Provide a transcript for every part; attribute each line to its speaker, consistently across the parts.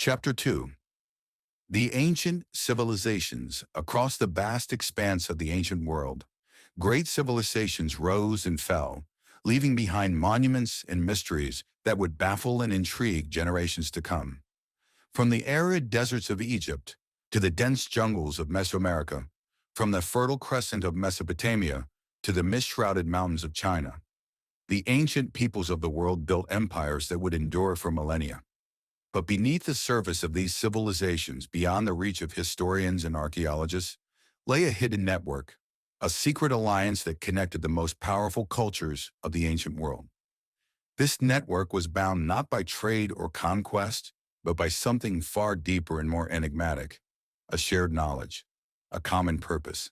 Speaker 1: Chapter 2. The Ancient Civilizations. Across the vast expanse of the ancient world, great civilizations rose and fell, leaving behind monuments and mysteries that would baffle and intrigue generations to come. From the arid deserts of Egypt to the dense jungles of Mesoamerica, from the fertile crescent of Mesopotamia to the mist-shrouded mountains of China, the ancient peoples of the world built empires that would endure for millennia. But beneath the surface of these civilizations, beyond the reach of historians and archaeologists, lay a hidden network, a secret alliance that connected the most powerful cultures of the ancient world. This network was bound not by trade or conquest, but by something far deeper and more enigmatic, a shared knowledge, a common purpose.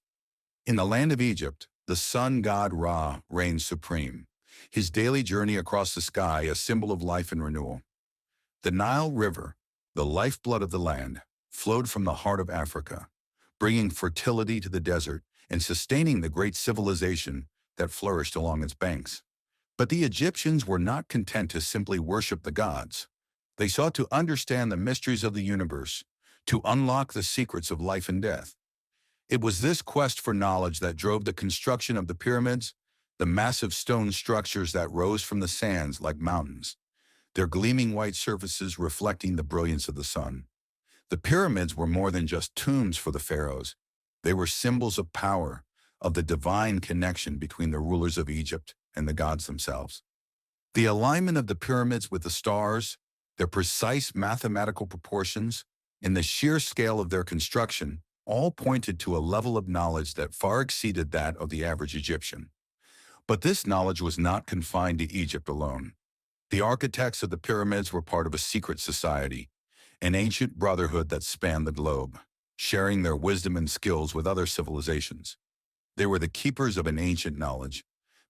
Speaker 1: In the land of Egypt, the sun god Ra reigned supreme, his daily journey across the sky a symbol of life and renewal. The Nile River, the lifeblood of the land, flowed from the heart of Africa, bringing fertility to the desert and sustaining the great civilization that flourished along its banks. But the Egyptians were not content to simply worship the gods. They sought to understand the mysteries of the universe, to unlock the secrets of life and death. It was this quest for knowledge that drove the construction of the pyramids, the massive stone structures that rose from the sands like mountains, their gleaming white surfaces reflecting the brilliance of the sun. The pyramids were more than just tombs for the pharaohs. They were symbols of power, of the divine connection between the rulers of Egypt and the gods themselves. The alignment of the pyramids with the stars, their precise mathematical proportions, and the sheer scale of their construction all pointed to a level of knowledge that far exceeded that of the average Egyptian. But this knowledge was not confined to Egypt alone. The architects of the pyramids were part of a secret society, an ancient brotherhood that spanned the globe, sharing their wisdom and skills with other civilizations. They were the keepers of an ancient knowledge,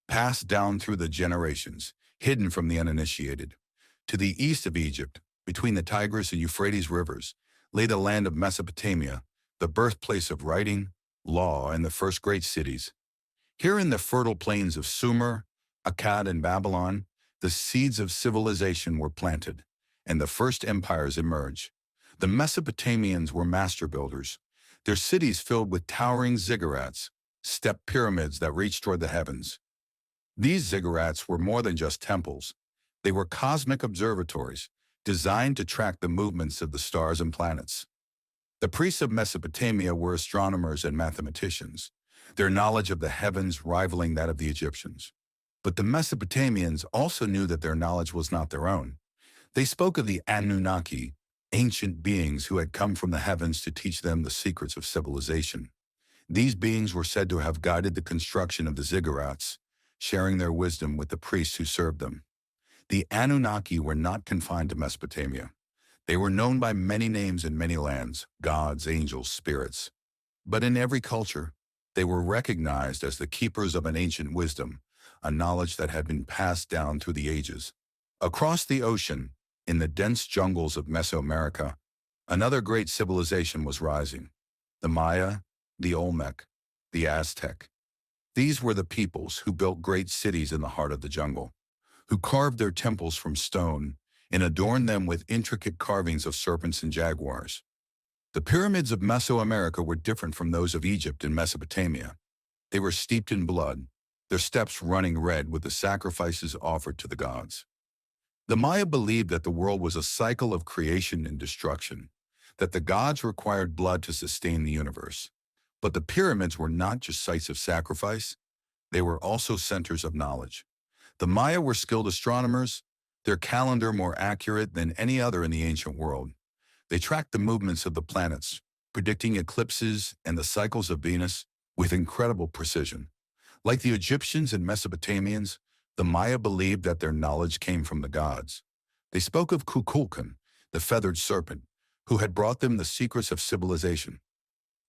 Speaker 1: passed down through the generations, hidden from the uninitiated. To the east of Egypt, between the Tigris and Euphrates rivers, lay the land of Mesopotamia, the birthplace of writing, law, and the first great cities. Here in the fertile plains of Sumer, Akkad, and Babylon, the seeds of civilization were planted, and the first empires emerged. The Mesopotamians were master builders, their cities filled with towering ziggurats, step pyramids that reached toward the heavens. These ziggurats were more than just temples. They were cosmic observatories, designed to track the movements of the stars and planets. The priests of Mesopotamia were astronomers and mathematicians, their knowledge of the heavens rivaling that of the Egyptians. But the Mesopotamians also knew that their knowledge was not their own. They spoke of the Anunnaki, ancient beings who had come from the heavens to teach them the secrets of civilization. These beings were said to have guided the construction of the ziggurats, sharing their wisdom with the priests who served them. The Anunnaki were not confined to Mesopotamia. They were known by many names in many lands, gods, angels, spirits. But in every culture, they were recognized as the keepers of an ancient wisdom, a knowledge that had been passed down through the ages. Across the ocean, in the dense jungles of Mesoamerica, another great civilization was rising. The Maya, the Olmec, the Aztec. These were the peoples who built great cities in the heart of the jungle, who carved their temples from stone and adorned them with intricate carvings of serpents and jaguars. The pyramids of Mesoamerica were different from those of Egypt and Mesopotamia. They were steeped in blood, their steps running red with the sacrifices offered to the gods. The Maya believed that the world was a cycle of creation and destruction, that the gods required blood to sustain the universe. But the pyramids were not just sites of sacrifice, they were also centers of knowledge. The Maya were skilled astronomers, their calendar more accurate than any other in the ancient world. They tracked the movements of the planets, predicting eclipses and the cycles of Venus with incredible precision. Like the Egyptians and Mesopotamians, the Maya believed that their knowledge came from the gods. They spoke of Kukulkan, the feathered serpent, who had brought them the secrets of civilization.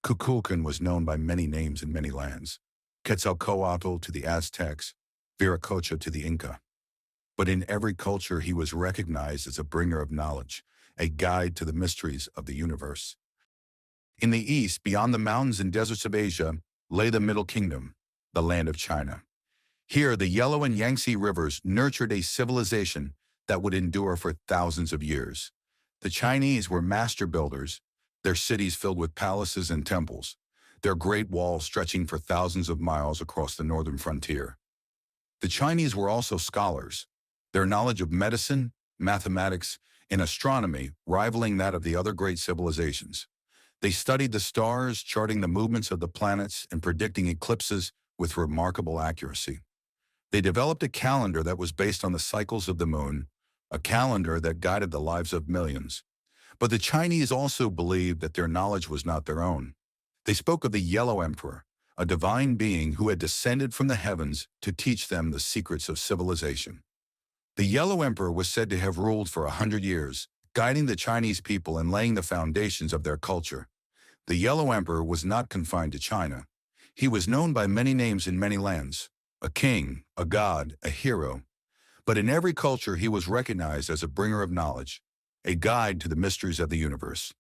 Speaker 1: Kukulkan was known by many names in many lands, Quetzalcoatl to the Aztecs, Viracocha to the Inca. But in every culture he was recognized as a bringer of knowledge, a guide to the mysteries of the universe. In the east, beyond the mountains and deserts of Asia, lay the Middle Kingdom, the land of China. Here, the Yellow and Yangtze rivers nurtured a civilization that would endure for thousands of years. The Chinese were master builders, their cities filled with palaces and temples, their great walls stretching for thousands of miles across the northern frontier. The Chinese were also scholars, their knowledge of medicine, mathematics, and astronomy rivaling that of the other great civilizations. They studied the stars, charting the movements of the planets and predicting eclipses with remarkable accuracy. They developed a calendar that was based on the cycles of the moon, a calendar that guided the lives of millions. But the Chinese also believed that their knowledge was not their own. They spoke of the Yellow Emperor, a divine being who had descended from the heavens to teach them the secrets of civilization. The Yellow Emperor was said to have ruled for 100 years, guiding the Chinese people and laying the foundations of their culture. The Yellow Emperor was not confined to China. He was known by many names in many lands, a king, a god, a hero. But in every culture he was recognized as a bringer of knowledge, a guide to the mysteries of the universe.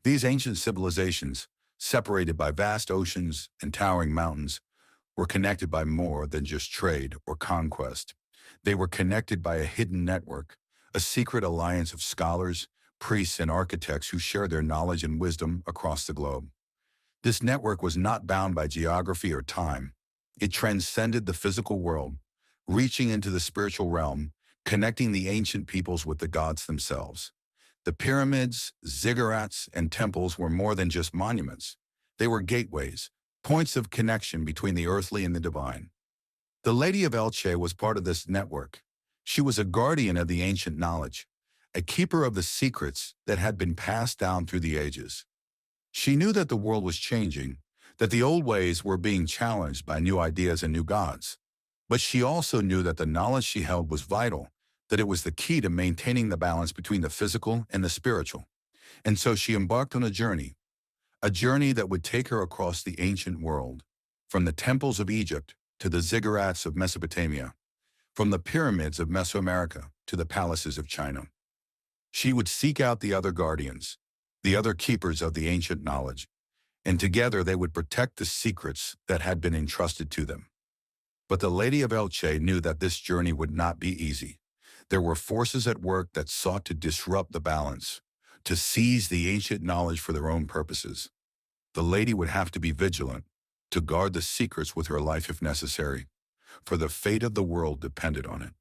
Speaker 1: These ancient civilizations, separated by vast oceans and towering mountains, were connected by more than just trade or conquest. They were connected by a hidden network, a secret alliance of scholars, priests, and architects who shared their knowledge and wisdom across the globe. This network was not bound by geography or time. It transcended the physical world, reaching into the spiritual realm, connecting the ancient peoples with the gods themselves. The pyramids, ziggurats, and temples were more than just monuments. They were gateways, points of connection between the earthly and the divine. The Lady of Elche was part of this network. She was a guardian of the ancient knowledge, a keeper of the secrets that had been passed down through the ages. She knew that the world was changing, that the old ways were being challenged by new ideas and new gods. But she also knew that the knowledge she held was vital, that it was the key to maintaining the balance between the physical and the spiritual. And so she embarked on a journey that would take her across the ancient world, from the temples of Egypt to the ziggurats of Mesopotamia, from the pyramids of Mesoamerica to the palaces of China. She would seek out the other guardians, the other keepers of the ancient knowledge, and together they would protect the secrets that had been entrusted to them. But the Lady of Elche knew that this journey would not be easy. There were forces at work that sought to disrupt the balance, to seize the ancient knowledge for their own purposes. The lady would have to be vigilant, to guard the secrets with her life if necessary, for the fate of the world depended on it.